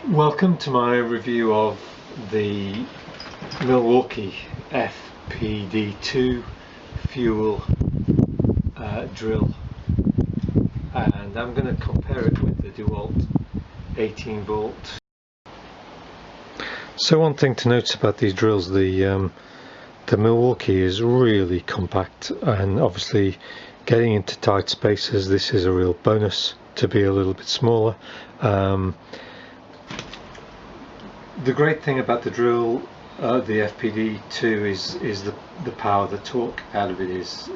Welcome to my review of the Milwaukee FPD2 Fuel drill, and I'm going to compare it with the Dewalt 18 volt. So one thing to note about these drills, the Milwaukee is really compact, and obviously getting into tight spaces, this is a real bonus to be a little bit smaller. The great thing about the drill, the FPD2, is the power, the torque out of it is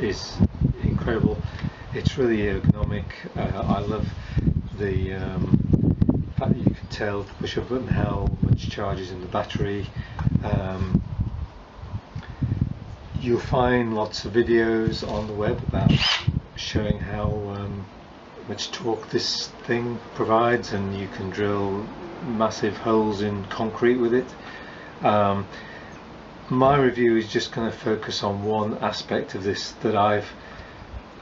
incredible. It's really ergonomic. I love the fact that you can tell to push a button how much charge is in the battery. You'll find lots of videos on the web about showing how much torque this thing provides, and you can drill massive holes in concrete with it. My review is just going to focus on one aspect of this that I've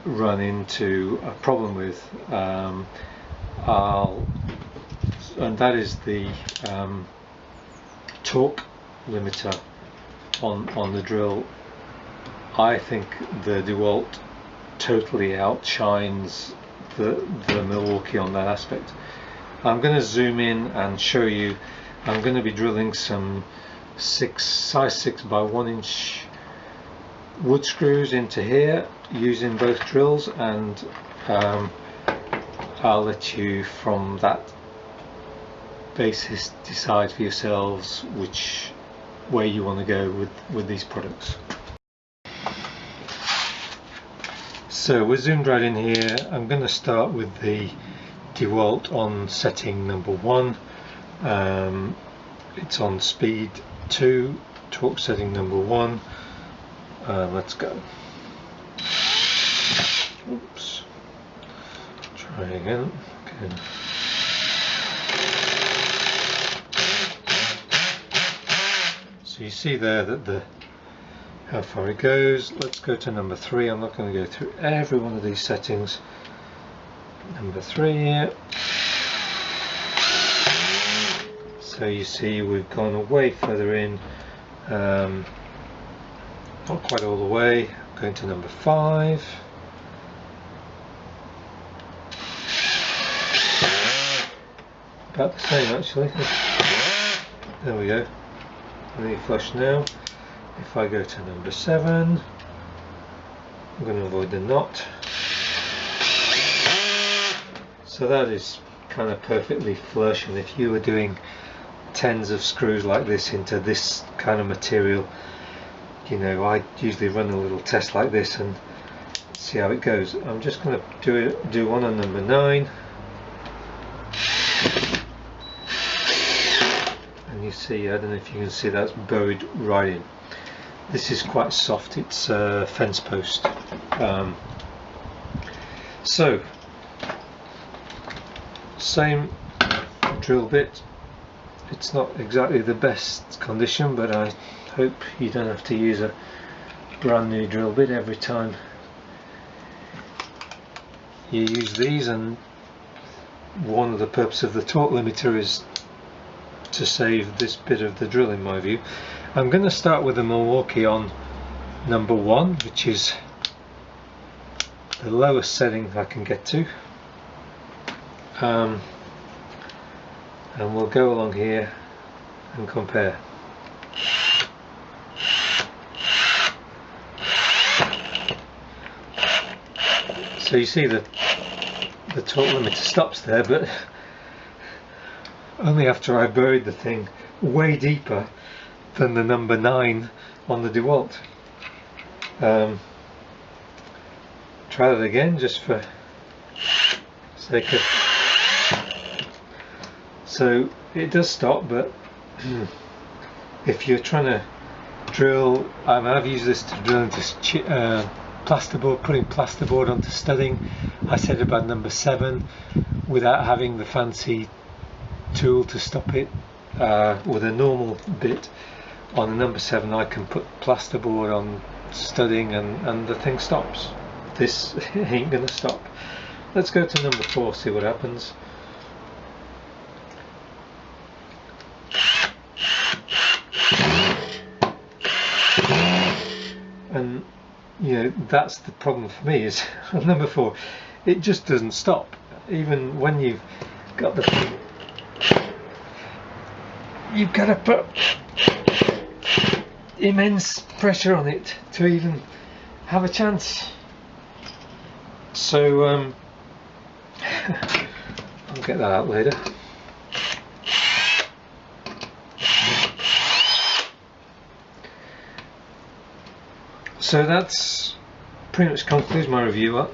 run into a problem with, and that is the torque limiter on the drill. I think the Dewalt totally outshines the Milwaukee on that aspect. I'm going to zoom in and show you. I'm going to be drilling some size 6 by 1 inch wood screws into here using both drills, and I'll let you from that basis decide for yourselves which way you want to go with these products. So we're zoomed right in here. I'm going to start with the Dewalt on setting number 1. It's on speed 2, torque setting number 1. Let's go. Oops. Try again. Okay. So you see there that how far it goes. Let's go to number 3. I'm not going to go through every one of these settings. Number 3 here. So you see we've gone way further in, not quite all the way. Going to number 5. About the same actually. There we go. Really flush now. If I go to number 7, I'm going to avoid the knot. So that is kind of perfectly flush, and if you were doing tens of screws like this into this kind of material, you know, I usually run a little test like this and see how it goes. I'm just going to do one on number 9, and you see, I don't know if you can see, that's buried right in. This is quite soft, it's a fence post. So same drill bit. It's not exactly the best condition, but I hope you don't have to use a brand new drill bit every time you use these, and one of the purposes of the torque limiter is to save this bit of the drill, in my view. I'm going to start with the Milwaukee on number 1, which is the lowest setting I can get to. And we'll go along here and compare. So you see that the torque limiter stops there, but only after I buried the thing way deeper than the number 9 on the Dewalt. Try that again just for sake of. So it does stop, but if you're trying to drill, I've used this to drill into plasterboard, putting plasterboard onto studding. I set about number 7 without having the fancy tool to stop it. With a normal bit on the number 7, I can put plasterboard on studding and the thing stops. This ain't gonna stop. Let's go to number 4, see what happens. that's the problem for me, is number 4, it just doesn't stop. Even when you've got you've got to put immense pressure on it to even have a chance. So I'll get that out later. So that's pretty much concludes my review.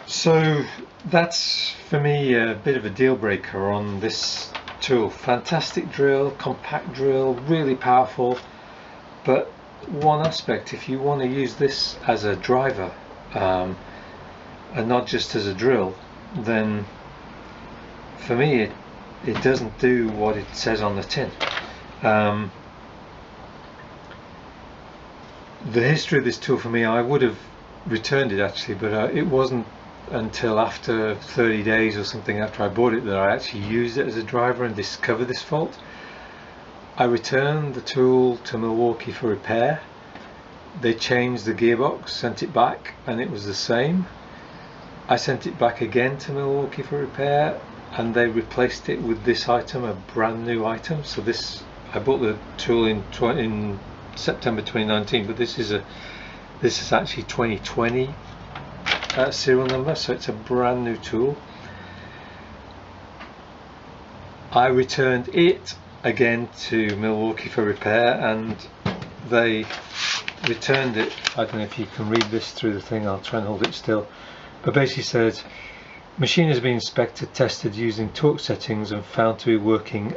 So that's for me a bit of a deal breaker on this tool. Fantastic drill, compact drill, really powerful, but one aspect, if you want to use this as a driver and not just as a drill, then for me it doesn't do what it says on the tin. The history of this tool for me, I would have returned it actually, but it wasn't until after 30 days or something after I bought it that I actually used it as a driver and discovered this fault. I returned the tool to Milwaukee for repair. They changed the gearbox, sent it back, and it was the same. I sent it back again to Milwaukee for repair, and they replaced it with this item, a brand new item. So this, I bought the tool in September 2019, but this is actually 2020 serial number, so it's a brand new tool. I returned it again to Milwaukee for repair, and they returned it. I don't know if you can read this through the thing, I'll try and hold it still, but basically says machine has been inspected, tested using torque settings and found to be working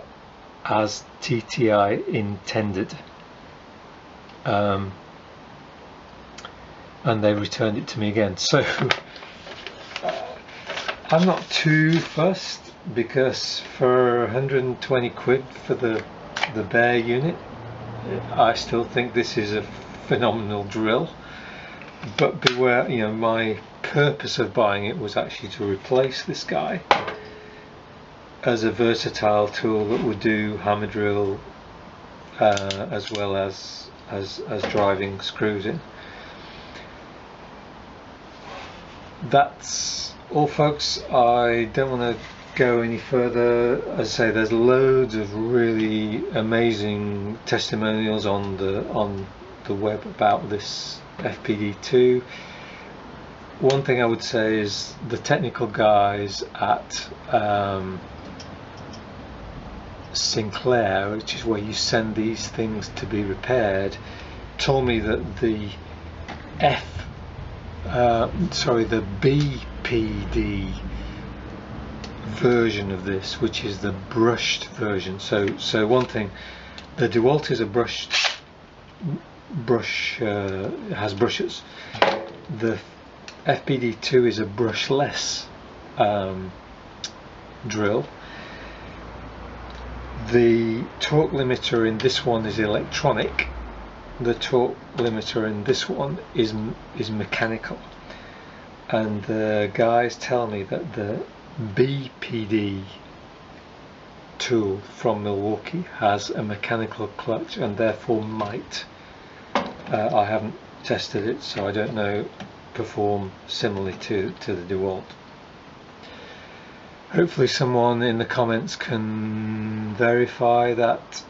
as TTI intended. And they returned it to me again. So I'm not too fussed, because for 120 quid for the bare unit, I still think this is a phenomenal drill. But beware, my purpose of buying it was actually to replace this guy as a versatile tool that would do hammer drill as well as driving screws in. That's all, folks. I don't want to go any further. As I say, there's loads of really amazing testimonials on the web about this FPD2. One thing I would say is the technical guys at Sinclair, which is where you send these things to be repaired, told me that the the BPD version of this, which is the brushed version. So one thing, the Dewalt is a has brushes. The FPD2 is a brushless drill. The torque limiter in this one is electronic. The torque limiter in this one is mechanical, and the guys tell me that the BPD tool from Milwaukee has a mechanical clutch and therefore might, I haven't tested it so I don't know, perform similarly to the Dewalt. Hopefully someone in the comments can verify that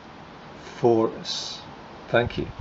for us. Thank you.